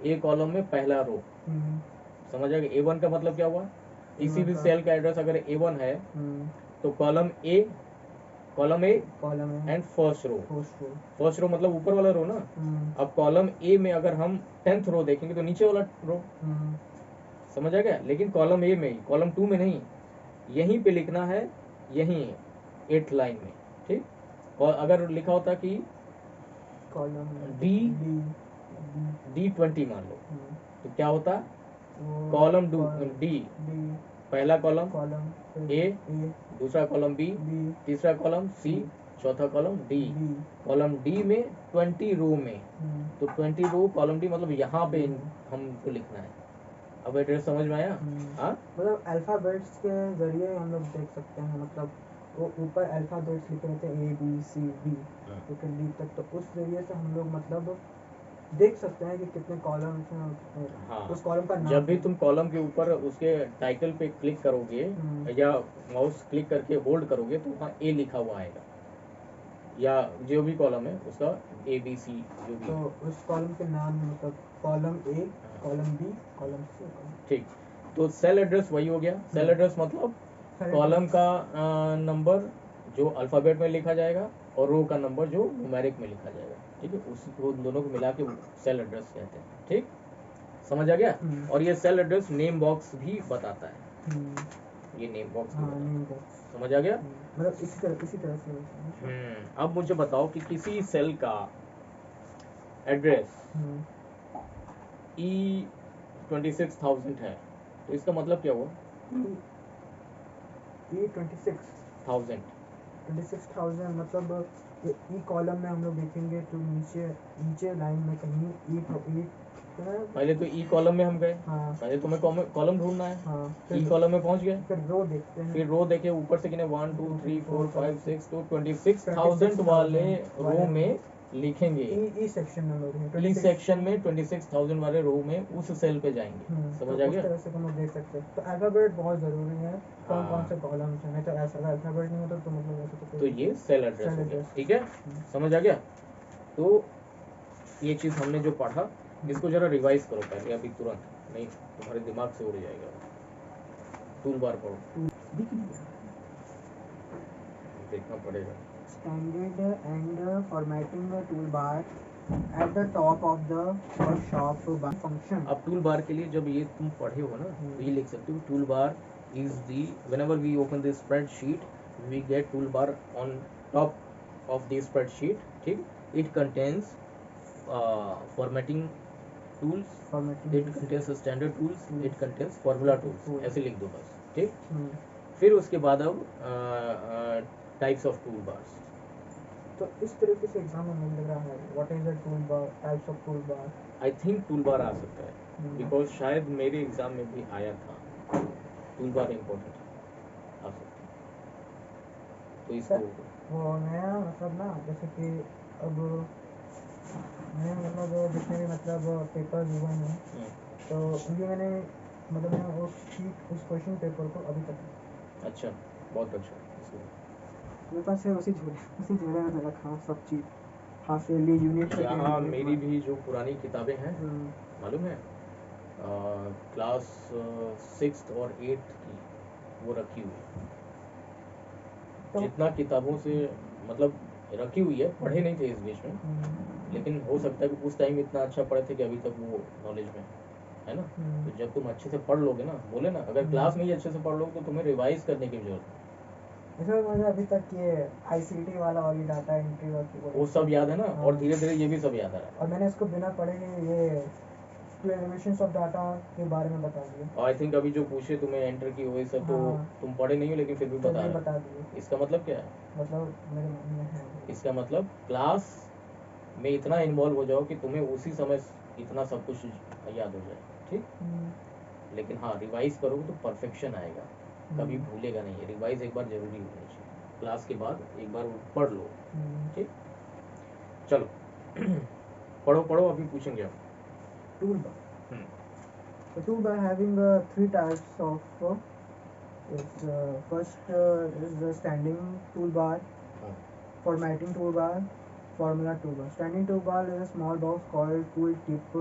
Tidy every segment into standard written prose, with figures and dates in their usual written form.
ए column में पहला रो, समझ आ गया। A1 का मतलब क्या हुआ, किसी भी सेल का एड्रेस अगर A1 है तो column A and first row मतलब ऊपर वाला रो ना। अब कॉलम ए में अगर हम 10th रो देखेंगे तो नीचे वाला रो, समझ आ गया। लेकिन कॉलम ए में, कॉलम 2 में नहीं, यहीं पे लिखना है, यहीं 8th लाइन में, ठीक। और अगर लिखा होता कि D20 मान लो, तो क्या होता, कॉलम डी, पहला कॉलम ए, दूसरा कॉलम बी, तीसरा कॉलम सी, चौथा कॉलम डी। कॉलम डी में 20 रो में, तो 20 रो कॉलम डी मतलब यहाँ पे हमको लिखना है। अब एड्रेस समझ में आया? हाँ, मतलब अल्फाबेट्स के जरिए हम लोग देख सकते हैं, मतलब वो ऊपर अल्फाबेट्स लिखे रहते हैं ABCD लेकिन D तक, तो उस जरिए से हम लोग मतलब देख सकते हैं कि कितने कॉलम्स हैं और कितने, हाँ, उस कॉलम का नाम। जब भी तुम कॉलम के ऊपर उसके टाइटल पे क्लिक करोगे या माउस क्लिक करके होल्ड करोगे तो वहाँ ए लिखा हुआ आएगा, या जो भी कॉलम है उसका ABC जो भी, तो उस कॉलम के नाम मतलब column A, column B, column C, ठीक। तो सेल एड्रेस वही हो गया। सेल एड्रेस मतलब कॉलम का नंबर जो अल्फ़ाबेट में लिखा जाएगा और रो का नंबर जो न्यूमेरिक में लिखा जाएगा, ठीक है। उसी को दोनों को मिला के सेल एड्रेस कहते हैं, ठीक, समझ आ गया। और ये सेल एड्रेस नेम बॉक्स भी बताता है, ये नेम बॉक्स भी बताता है, समझ आ गया। मतलब इसी तरह से। अब मुझे बताओ कि किसी सेल का एड्रेस E26,000 है, तो इसका मतलब क्या हुआ, E26,000 मतलब ई कॉलम में हम लोग देखेंगे तो नीचे लाइन में कहीं पहले तो ई कॉलम में हम गए, पहले तुम्हें कॉलम ढूंढना है, ई कॉलम में पहुंच गए, फिर रो देखते हैं, फिर रो देखे ऊपर से कितने 1 2 3 4 5 6, तो 26,000 वाले रो में लिखेंगे। ई सेक्शन में ई सेक्शन में 26,000 वाले रो में उस सेल पे जाएंगे, समझ आ उस गया। तरह से हम लोग देख सकते हैं। तो अल्फाबेट बहुत ज़रूरी है, कौन हाँ। से कॉलम्स हैं, नहीं तो ऐसा अल्फाबेट नहीं होता तो मतलब ऐसा तो ये सेल एड्रेस हो गया, ठीक है, समझ आ गया। तो ये चीज़ हमने जो पढ़ा इसको जरा रिवाइज करो पहले, अभी तुरंत नहीं, तुम्हारे दिमाग से उड़ जाएगा। टूल बार पढ़ो, देखना पड़ेगा। Standard and formatting tool bar at the top of the workshop function. अब टूल बार के लिए जब ये तुम पढ़े हो ना तो ये लिख सकते हो, tool bar is the, whenever we open this spreadsheet we get tool bar on top of the spreadsheet, ठीक। it contains formatting tools, it contains standard tools, it contains formula tools, ऐसे लिख दो बस, ठीक। फिर उसके बाद अब टाइप्स ऑफ टूल बार्स, तो इस तरीके से एग्जाम में मिल रहा है, what is the tool bar, types of tool bar. I think tool bar आ सकता है, बिकॉज शायद मेरे एग्जाम में भी आया था, टूल बार इम्पोर्टेंट आ सकता है। तो इसको वो नया मतलब ना, जैसे कि अब नया मतलब जितने भी मतलब पेपर्स हुए हैं तो उनकी मैंने मतलब मैं वो शीट उस क्वेश्चन पेपर को अभी तक, अच्छा, बहुत अच्छा, मेरे पास है उसी झोले में रखा सब चीज़, हाफ ईयरली यूनिट। यहाँ मेरी भी जो पुरानी किताबें हैं मालूम है, क्लास 6th और 8th की वो रखी हुई है, जितना किताबों से मतलब रखी हुई है, पढ़े नहीं थे इस बीच में, लेकिन हो सकता है कि उस टाइम इतना अच्छा पढ़े थे कि अभी तक वो नॉलेज में है ना। तो जब तुम अच्छे से पढ़ लोगे ना, बोले ना, अगर क्लास में ही अच्छे से पढ़ लोगे तो तुम्हें रिवाइज करने की जरूरत है। इसमें मुझे अभी तक ये ICT वाला और ये डाटा एंट्री वो सब याद है ना, और धीरे धीरे ये भी सब याद आ रहा है। और मैंने इसको बिना पढ़े ये एक्सप्लेनेशंस ऑफ डाटा के बारे में बता दिया। और आई थिंक अभी जो पूछे तुम्हें एंटर की वही सब तो तुम पढ़े नहीं हो, लेकिन फिर भी बता दिए। इसका मतलब क्या है, मतलब मेरे मन में है, इसका मतलब क्लास में इतना इन्वॉल्व हो जाओ कि तुम्हें उसी समय इतना सब कुछ याद हो जाए, ठीक। लेकिन हाँ, रिवाइज करोगे तो परफेक्शन आएगा, कभी भूलेगा नहीं है। रिवाइज एक बार जरूरी होनी चाहिए, क्लास के बाद एक बार पढ़ लो, ठीक। चलो पढ़ो पढ़ो, अभी पूछेंगे आप। Tool bar, the tool bar having three types of first is the standing toolbar, formatting toolbar, formula toolbar. Standing toolbar is a small box called tool tip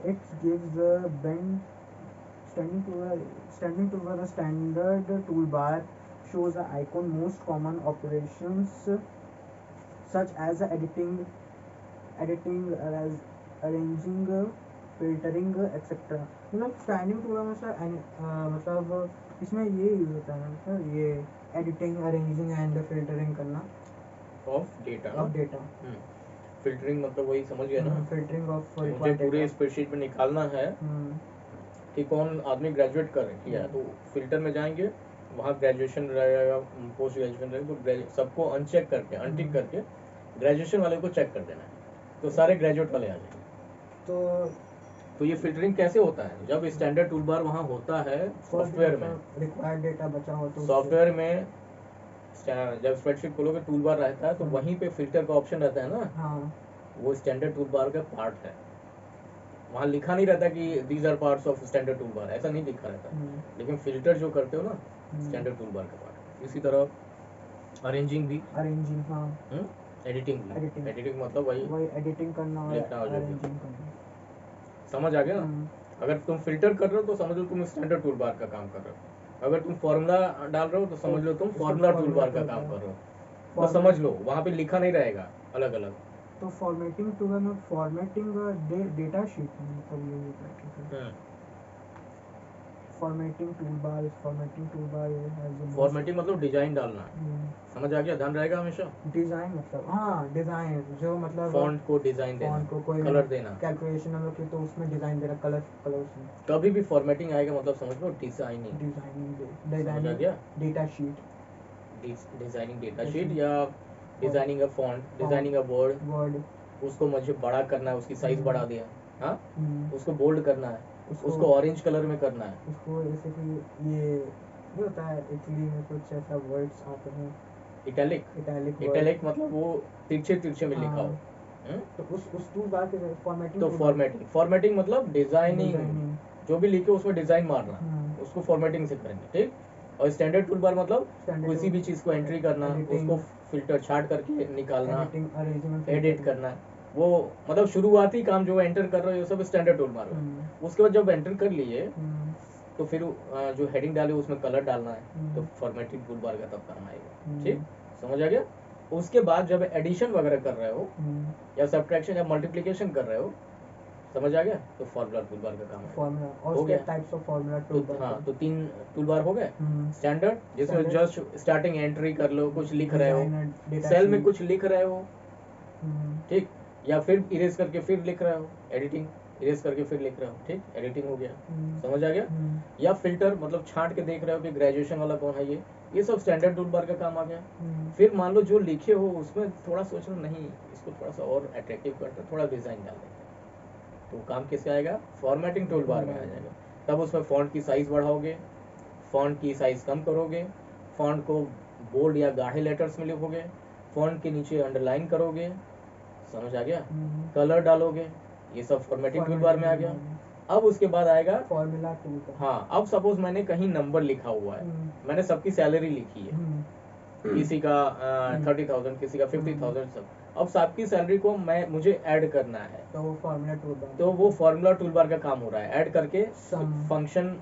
It gives a bend standing toward a standard toolbar shows the icon most common operations such as editing as arranging filtering etc. मतलब standing tool में sir मतलब इसमें ये use होता है sir, ये editing arranging and filtering करना of data of data. Filtering मतलब वही समझ गया ना, फिल्टरिंग ऑफ मुझे पूरे स्प्रेडशीट में निकालना है कि कौन आदमी ग्रेजुएट किया है, तो फिल्टर में जाएंगे, वहाँ ग्रेजुएशन रहेगा, पोस्ट ग्रेजुएशन रहेगा, तो सबको अनचेक करके अनटिक करके ग्रेजुएशन वाले को चेक कर देना है, तो सारे ग्रेजुएट वाले आ जाएंगे। तो ये फिल्टरिंग कैसे होता है, जब स्टैंडर्ड टूल बार वहाँ होता है सॉफ्टवेयर में, रिक्वायर्ड डेटा बचा हो तो सॉफ्टवेयर में जब स्प्रेडशीट खोलोगे टूल बार रहता है, तो वहीं पे फिल्टर का ऑप्शन रहता है ना, हाँ वो स्टैंडर्ड टूल बार का पार्ट है। वहाँ लिखा नहीं रहता कि these are parts of standard tool bar, ऐसा नहीं लिखा रहता, लेकिन फिल्टर जो करते हो ना स्टैंडर्ड टूल बार का पार्ट। इसी तरह अरेंजिंग भी, अरेंजिंग, हाँ एडिटिंग भी, एडिटिंग मतलब वही एडिटिंग करना और लिखना और जो भी। अरेंजिंग करना। समझ आ गया ना? अगर तुम फिल्टर कर रहे हो तो समझ लो तुम स्टैंडर्ड टूल बार का काम कर रहे हो, अगर तुम फॉर्मूला डाल रहे हो तो समझ लो तुम फॉर्मूला टूल बार का काम कर रहे हो, बस समझ लो, वहाँ पे लिखा नहीं रहेगा अलग अलग। तो फॉर्मेटिंग टूल में फॉर्मेटिंग डेटा शीट में मतलब ये होता है। फॉर्मेटिंग टूलबार फॉर्मेटिंग मतलब डिजाइन डालना, समझ आ गया? ध्यान रहेगा हमेशा। डिजाइन मतलब हाँ डिजाइन जो मतलब फॉन्ट को डिजाइन देना, फॉन्ट को कोई कलर देना, कैलकुलेशन हम लोग की तो उसमें डिजाइन देना, कलर्स में। कभी भी फॉर्मेटिंग आएगा मतलब समझ लो डिजाइनिंग, डिजाइनिंग गया? Data sheet, designing data sheet या designing a font, designing a word, उसको मुझे बड़ा करना है, उसकी साइज बढ़ा दिया, हाँ उसको बोल्ड करना है, उसको ऑरेंज कलर में करना है, उसको जैसे कि ये होता है इटली में कुछ ऐसा वर्ड्स आते हैं इटैलिक मतलब वो तिरछे में लिखा हो, तो उस टूल बार के फॉर्मेटिंग, तो फॉर्मेटिंग मतलब डिजाइनिंग, जो भी लिखे उसमें डिजाइन मारना, उसको फॉर्मेटिंग से करेंगे, ठीक। और स्टैंडर्ड टूल बार मतलब किसी भी चीज को एंट्री करना, उसको फिल्टर छाट करके निकालना, एडिट करना, वो मतलब शुरुआती काम जो एंटर कर रहे हो ये सब स्टैंडर्ड टूल बार में। उसके बाद जब एंटर कर लिए तो फिर जो हेडिंग डाले उसमें कलर डालना है, तो फॉर्मेटिंग टूल बार का तब काम आएगा, ठीक, समझ आ गया? उसके बाद जब एडिशन वगैरह कर रहे हो या सब्ट्रैक्शन या मल्टीप्लिकेशन कर रहे हो, समझ आ गया, तो फॉर्मूला टूल बार का काम है, हो गया। टाइप्स ऑफ फॉर्मूला तो हाँ, तो 3 टूल बार हो गए स्टैंडर्ड, जिसमें जस्ट स्टार्टिंग एंट्री कर लो, कुछ लिख रहे हो, सेल में कुछ लिख रहे हो, ठीक, या फिर इरेज करके फिर लिख रहे हो, एडिटिंग, इरेज करके फिर लिख रहे हो, ठीक, एडिटिंग हो गया, समझ आ गया? या फिल्टर मतलब छांट के देख रहे हो कि ग्रेजुएशन वाला कौन है, ये सब स्टैंडर्ड टूल बार का काम आ गया। फिर मान लो जो लिखे हो उसमें थोड़ा सोचना, नहीं इसको थोड़ा सा और अट्रैक्टिव करते, थोड़ा डिजाइन डाल देते, तो काम किससे आएगा? फॉर्मेटिंग टूल बार में आ जाएगा। तब उसमें फॉन्ट की साइज बढ़ाओगे, फॉन्ट की साइज कम करोगे, फॉन्ट को बोल्ड या गाढ़े लेटर्स में लिखोगे, फॉन्ट के नीचे अंडरलाइन करोगे, समझ आ गया? कलर डालोगे, ये सब फॉर्मेटिंग टूल बार में आ गया। अब उसके बाद आएगा फॉर्मूला टूल। हाँ, अब सपोज मैंने कहीं नंबर लिखा हुआ है, मैंने सबकी सैलरी लिखी है, किसी का 30,000, किसी का 50,000, सब, अब सबकी सैलरी को मुझे ऐड करना है, तो वो फॉर्मूला टूल बार, तो वो फॉर्मूला टूल बार का काम हो रहा है, ऐड करके फंक्शन,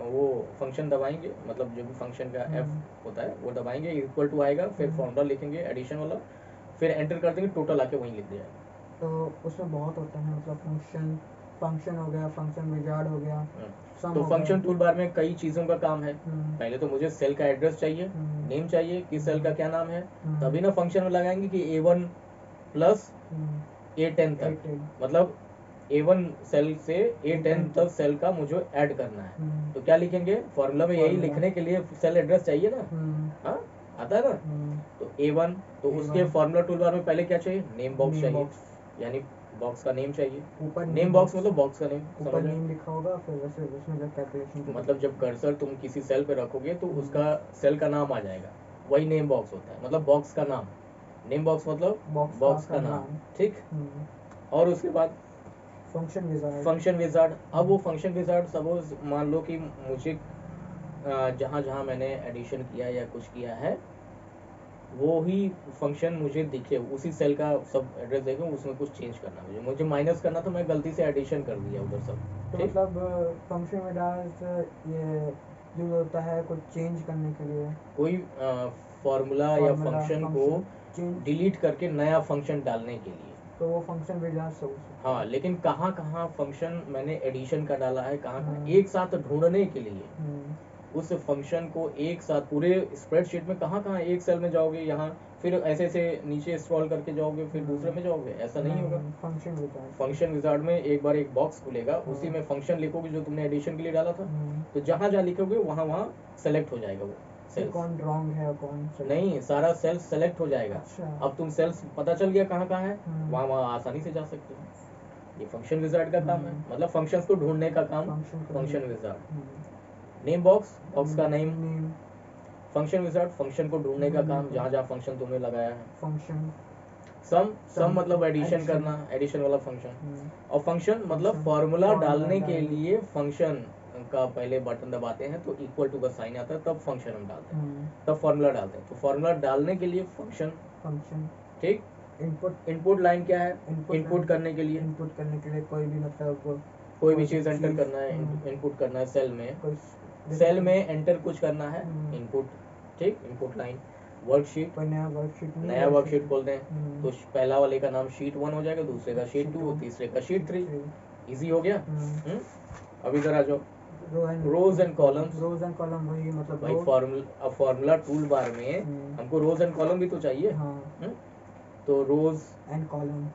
वो फंक्शन दबाएंगे, मतलब जो भी फंक्शन का एफ होता है वो दबाएंगे, इक्वल टू आएगा, फिर फॉर्मूला लिखेंगे एडिशन वाला, फिर एंटर कर देंगे, टोटल आके वहीं लिख जाएगा। तो उसमें बहुत होता है, मतलब फंक्शन हो गया, फंक्शन विजार्ड हो गया, तो फंक्शन टूल बार में कई चीज़ों का काम है। पहले तो मुझे सेल का एड्रेस चाहिए, नेम चाहिए कि सेल का क्या नाम है, तभी ना फंक्शन में लगाएंगे कि A1 प्लस A10 तक, मतलब A1 सेल से A10 तक सेल का मुझे ऐड करना है, तो क्या लिखेंगे? फॉर्मूला में यही लिखने के लिए सेल एड्रेस चाहिए ना, हाँ आता है ना, तो A1, तो उसके फॉर्मूला टूल बार में पहले क्या चाहिए? नेम बॉक्स चाहिए, यानी बॉक्स का नेम चाहिए, नेम बॉक्स मतलब बॉक्स का नेम, ऊपर नेम लिखा होगा, फिर वैसे उसमें जब कैलकुलेशन, मतलब जब कर्सर तुम किसी सेल पे रखोगे तो उसका सेल का नाम आ जाएगा, वही नेम बॉक्स होता है, मतलब बॉक्स का नाम, नेम बॉक्स मतलब बॉक्स का नाम, ठीक। और उसके बाद फंक्शन विजार्ड। अब वो फंक्शन विजार्ड सपोज मान लो कि मुझे जहाँ जहाँ मैंने एडिशन किया या कुछ किया है वो ही फंक्शन मुझे दिखे, उसी सेल का सब एड्रेस देखे, उसमें कुछ चेंज करना, मुझे माइनस करना, तो मैं गलती से एडिशन कर दिया उधर सब। तो ठीक, मतलब फंक्शन विजार्ड ये यूज होता है कुछ चेंज करने के लिए, कोई फॉर्मूला या फॉर्मूला फंक्शन को फंक्शन चेंज, डिलीट करके नया फंक्शन डालने के लिए। तो वो फंक्शन विजार्ड से हो सकता हाँ, है। लेकिन कहाँ कहाँ फंक्शन मैंने एडिशन का डाला है, कहाँ कहाँ हम्म। एक साथ ढूंढने के लिए, हम्म, उस फंक्शन को एक साथ पूरे स्प्रेडशीट में कहाँ कहाँ एक सेल में जाओगे, यहाँ फिर ऐसे ऐसे नीचे स्क्रॉल करके जाओगे, फिर दूसरे में जाओगे, ऐसा नहीं होगा। Function wizard. फंक्शन विजार्ड में एक बार एक बॉक्स खुलेगा, हाँ। उसी में फंक्शन लिखोगे जो तुमने एडिशन के लिए डाला था, हम्म, तो जहाँ जहाँ लिखोगे वहाँ वहाँ सेलेक्ट हो जाएगा वो कि सेल्स। कौन रॉन्ग है और कौन सही है। नहीं, सारा सेल्स सेलेक्ट हो जाएगा। अच्छा। अब तुम सेल्स पता चल गया कहाँ कहाँ है, हम्म। वहाँ वहाँ आसानी से जा सकते हो। ये फंक्शन विजार्ड का काम है, हम्म। मतलब फंक्शंस को ढूंढने का काम फंक्शन को फंक्शन ढूंढ- विजार्ड। हम्म। नेम बॉक्स, बॉक्स का name. Name function wizard, function को ढूंढने का ढूंढने काम, का। जहाँ जहाँ फंक्शन तुमने लगाया है। फंक्शन सम, सम मतलब मतलब एडिशन addition। करना, एडिशन वाला फंक्शन। हम्म, और फंक्शन मतलब function, फॉर्मूला formula डालने के डालने लिए फंक्शन का पहले बटन दबाते हैं तो इक्वल टू का साइन आता है, तब फंक्शन हम डालते हैं, तब फॉर्मूला डालते हैं। तो फॉर्मूला डालने के लिए फंक्शन। फंक्शन ठीक, इनपुट इनपुट लाइन क्या है, इनपुट इनपुट करने के लिए इनपुट करने के लिए कोई भी मतलब कोई भी चीज़ एंटर चीज़, करना है, इनपुट करना है सेल में, कोई सेल में एंटर कुछ करना है, हम्म। इनपुट। ठीक, इनपुट लाइन। वर्कशीट, कोई नया वर्कशीट नहीं, नया वर्कशीट खोलते हैं, हम्म। तो पहला वाले का नाम शीट 1 हो जाएगा, दूसरे का शीट Sheet 2, two, तीसरे का शीट 3। three। इजी हो गया। हम्म। अब इधर आ जाओ, rows and columns. Rows and column वही मतलब भाई row- अब फॉर्मूला टूल बार में हम्म। हमको रोज एंड कॉलम भी तो चाहिए। हाँ, हम्म, तो रोज एंड कॉलम